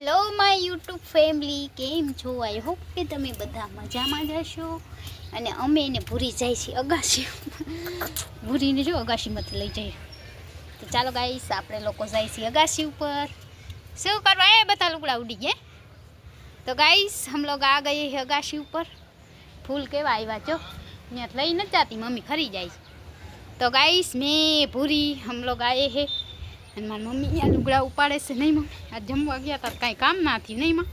Hello my YouTube family, કેમ છો? I hope કે તમે બધા મજામાં જ હશો. અને અમે એને ભૂરી જાય છીએ અગાશી. ભૂરીને જો અગાશીમાંથી લઈ જઈએ. તો ચાલો ગાઈસ, આપણે લોકો જાય છીએ અગાશી ઉપર. શું કરવા? એ બધા લુગડા ઉડી ગયા. તો ગાઈસ हम लोग आ गए हैं अगाशी ऊपर. फूल केवा આવ્યા જો, ત્યાં લઈ નથી જાતી, મમ્મી ખરી જાય છે. તો ગાઈસ મેં ભૂરી हम लोग आए हैं. અને મારી મમ્મી અહીંયા લુગડા ઉપાડે છે. નહીં મમ્મી, આ જમવા ગયા હતા કાંઈ કામ ના થયું નહીં માં.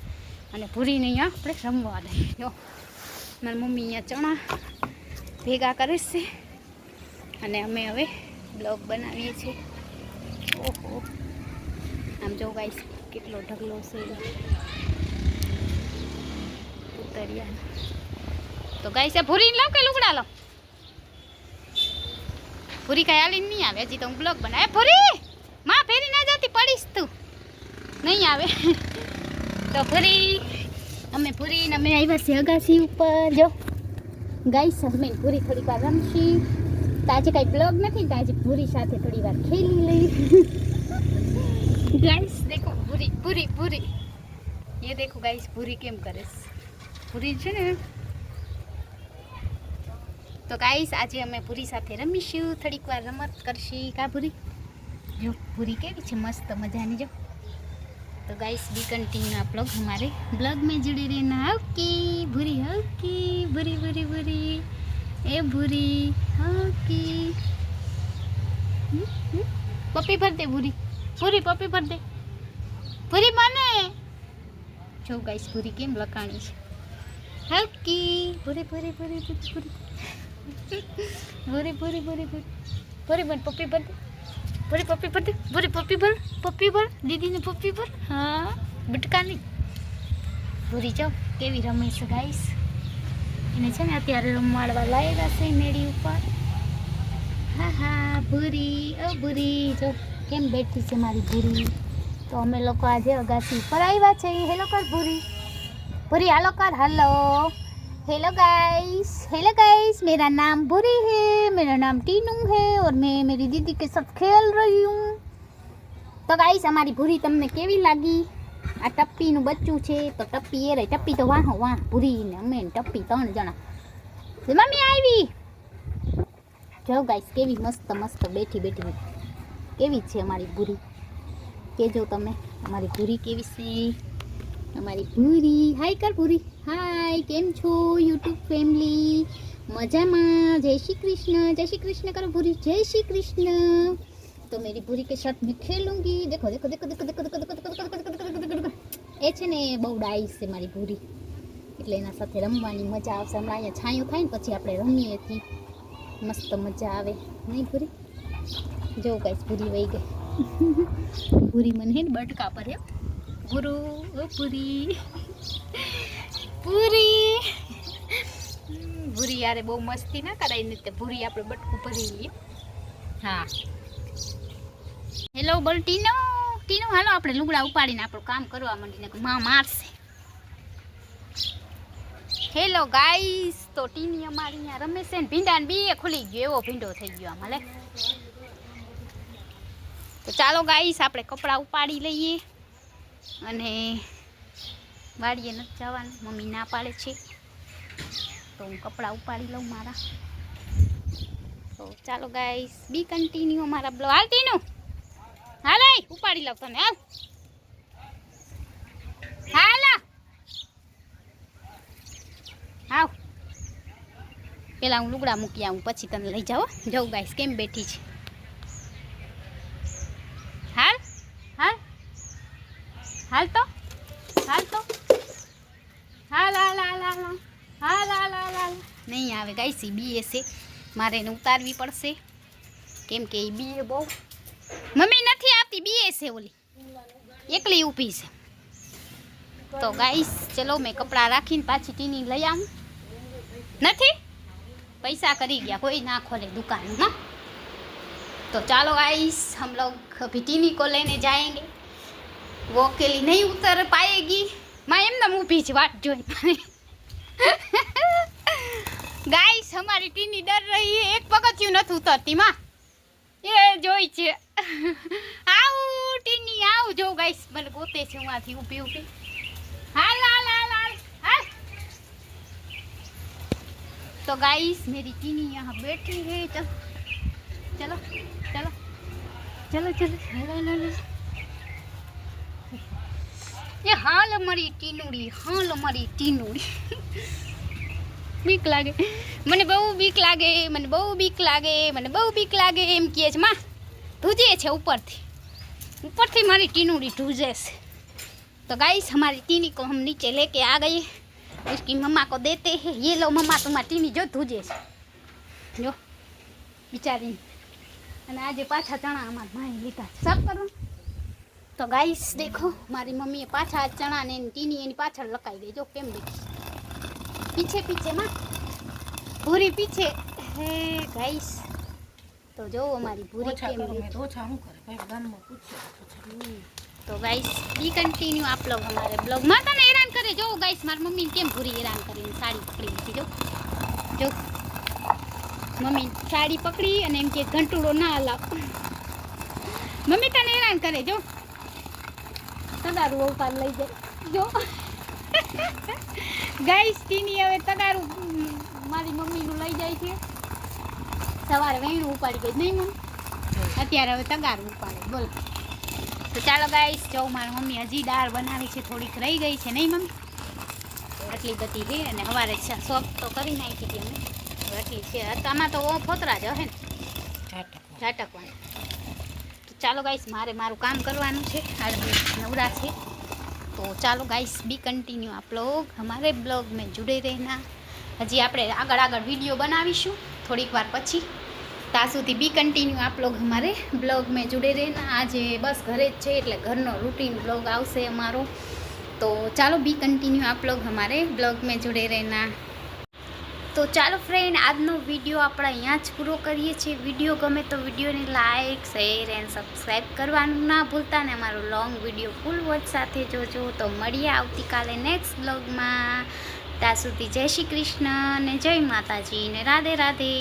અને ભૂરીને અહીંયા આપણે રમવા દઈએ. જો મારી મમ્મી અહીંયા ચણા ભેગા કરે છે. અને અમે હવે બ્લોગ બનાવીએ છીએ. ઓહો, આમ જો ગાઈસ કેટલો ઢગલો છે ઉતરિયા. તો ગાઈસ આ ભૂરીને લાવ કે લુગડા લાવ. ભૂરી કાંઈ હાલીને નહીં આવે, હજી તો હું બ્લોગ બનાવે. ભૂરી માં ફેરી ના જતી, પડીશ તું, નહીં આવે. તો અમે પૂરી અમે આવ્યા છીએ અગાસી ઉપર. જો ગાઈસ અમે પૂરી થોડીક વાર રમશી. તો આજે કાંઈ બ્લોગ નથી, તો આજે પૂરી સાથે થોડી વાર ખેલી લઈ. ગાઈસ દેખો પૂરી પૂરી પૂરી, એ દેખો ગાઈસ પૂરી કેમ કરે છે. પૂરી છે ને. તો ગાઈસ આજે અમે પૂરી સાથે રમીશું, થોડીક વાર રમત કરશી. કા પૂરી जो पूरी केवी छे मस्त मजानी. जो तो गाइस बी कंटिन्यू आप लोग हमारे ब्लॉग में जुड़े रहना. ओके भूरी, ओके भूरी भूरी भूरी, ए भूरी ओके. पप्पी भर दे भूरी, पूरी पप्पी भर दे पूरी माने. जो गाइस पूरी केम लकाणी छे. ओके भूरी भूरी भूरी भूरी भूरी भूरी भूरी भूरी भर पप्पी भर दे. पूरी पप्पी भर दे, पूरी पप्पी भर दीदी ने पप्पी भर. हाँ बटका नहीं. पूरी जो केवी रमे છે ગાઈસ. એને છે ને અત્યારે રમાડવા લાવ્યા છે મેળી ઉપર. હા હા ભૂરી, ઓ ભૂરી જો કેમ બેઠી છે મારી ભૂરી. તો અમે લોકો આજે અગાસી ઉપર આવ્યા છે. હેલો કર ભૂરી, ભૂરી હાલો કર. हेलो हेलो गाइस, मेरा नाम भूरी है, मेरा नाम टीनू है और मैं मेरी दीदी के साथ खेल रही हूँ. तो गाइस हमारी भूरी તમને કેવી લાગી? આ ટપ્પીનું બચ્ચું છે. તો ટપ્પી એ રહી, ટપ્પી તો વાહ ભૂરી ને અમે ટપ્પી 3 જણા. મમ્મી આવી. જો ગાઈસ કેવી મસ્ત મસ્ત બેઠી બેઠી કેવી છે અમારી ભૂરી. કેજો તમે અમારી ભૂરી કેવી છે. અમારી ભૂરી હાય કર. ભૂરી हाय केम छो यूट्यूब फैमिली? मजामा. जय श्री कृष्ण करो भूरी, जय श्री कृष्ण. तो मेरी भूरी के साथ मैं खेलूंगी. देखो देखो देखो देखो देखो देखो देखो देखो देखो. ए छे ने बહુ ડાઈ છે મારી ભૂરી, એટલે એના સાથે રમવાની મજા આવશે. હમણાં અહીંયા છાંયું થાય ને પછી આપણે રમીએ થી મસ્ત મજા આવે નહીં ભૂરી? જો ગાઈસ ભૂરી વહી ગઈ. ભૂરી મને બટકા પર હે ભૂરો. ઓ ભૂરી પૂરી ભૂરી યારે બહુ મસ્તી ના કરાય ને તે ભૂરી આપણે બટકું ભરી લઈએ. હા હેલો બોલ ટીનો. ટીનો હાલો આપણે લુગડા ઉપાડીને આપણું કામ કરવા માંડીને માં મારશે. હેલો ગાઈસ, તો ટીની અમારી અહીંયા રમે છે ને ભીંડા ને બી ખુલી ગયો, એવો ભીંડો થઈ ગયો આમાં. લે તો ચાલો ગાઈસ આપણે કપડાં ઉપાડી લઈએ. અને વાડીએ નથી જવાનું, મમ્મી ના પાડે છે. તો હું કપડાં ઉપાડી લઉં મારા. તો ચાલો ગાઈસ બી કન્ટિન્યુ અમારા બ્લોગ. હાલતીનું હાલ ઉપાડી લઉં તને. હાલ હાવ પેલા હું લુગડા મૂકી આવું પછી તને લઈ જાઓ. જવું ગાઈસ કેમ બેઠી છે. હાલ હાલ હાલ તો હાલ તો હાલ હાલ હાલ હાલ હાલ હાલ હાલ હાલ. નહીં આવે ગાઈસ, એ બીએ છે, મારે એને ઉતારવી પડશે કેમ કે એ બીએ બહુ. મમ્મી નથી આવતી, બીએ છે ઓલી એકલી ઊભી છે. તો ગાઈસ ચલો મેં કપડાં રાખીને પાછી ટીની લઈ આવું. નથી પૈસા કરી ગયા, કોઈ ના ખોલે દુકાનમાં. तो चलो गाइस हम लोग अभी टीनी को लेने जाएंगे. वो अकेली नहीं उतर पाएगी. मैं एमना मुँह पीछे वाट जो गाइस हमारी टीनी डर रही है. एक पगथिયું નથી ઉતરતી માં, એ જોઈ છે. આઉ ટીની આવ જો ગાઈસ મને ગોતે છે હું આથી ઊભી ઊભી હાલ હાલ હાલ હાલ હાલ तो गाइस मेरी टीनी यहाँ बैठी है चलो चलो चलो चलो चलो ये हाल हमारी टीनूड़ी बीक लागे મને બહુ બીક લાગે મને બહુ બીક લાગે મને બહુ બીક લાગે એમ કહે છે માં ધૂજે છે ऊपरથી મારી ટીનूड़ी धूजे से। तो गाइस हमारी टीनी को हम नीचे लेके आ गए उसकी मम्मा को देते हैं ये लो मम्मा तुम्हारी टीनी जो धूजे છે જો બિચારી અને આજે પાછા ચણા અમાર ભાઈ લીધા સાફ કરો। तो गाइस देखो मारी मम्मी पाछा चना ने टीनी एनी पाछળ લકાઈ ગઈ જો કેમ દેખી पीछे पीछे मां पूरी पीछे है गाइस। तो जो हमारी पूरी केम ओछा हूं करे भाई गाम में पूछे। तो गाइस बी कंटिन्यू आप लोग हमारे ब्लॉग माता ने हैरान करे जो गाइस मार मम्मी केम पूरी हैरान करी साड़ी पकड़ी थी जो मम्मी साड़ी पकड़ी અને એમ કે ઘંટુડો ના હલાવ મમ્મી તને હેરાન કરે જો તગારું ઉપર લઈ જાય જો ગાઈસ ટીની હવે તગારું મારી મમ્મીનું લઈ જાય છે સવારે વેણું ઉપાડી ગઈ નહીં મમ્મી અત્યારે હવે તગારું ઉપાડે બોલો। તો ચાલો ગાઈસ જો મારી મમ્મી હજી દાળ બનાવી છે થોડીક રહી ગઈ છે નહીં મમ્મી આટલી બધી છે અને સવારે સોફ તો કરી નાખી હતી અમે આટલી છે આમાં તો ફોતરા જ હે ને ઝાટકવાનું। तो चलो गाइस मारे मारू काम करवानुं छे नवरा छे। तो चलो गाइस बी कंटिन्यू आप लोग हमारे ब्लॉग में जुड़े रहना हजी आपणे आगळ आगळ वीडियो बनावीशुं थोड़ीक वार पछी ત્યાં સુધી बी कंटिन्यू आप लोग हमारे ब्लॉग में जुड़े रहना। आज बस घरे ज छे एटले घरनो रूटीन ब्लॉग आवशे अमारो। तो चलो बी कंटिन्यू आप लोग हमारे ब्लॉग में जुड़े रहना। तो चलो फ्रेंड आजनो विडियो अपने अहींया ज पूरो करीए छीए। विडियो गमे तो विडियो ने लाइक शेर एंड सब्सक्राइब करवानुं ना भूलता ने अमारो लॉन्ग विडियो फूल वॉच साथे जोजो। तो मळीए आवतीकाले नेक्स्ट ब्लॉग में। ત્યાં સુધી જય શ્રી કૃષ્ણ ને જય માતાજી ને રાધે રાધે।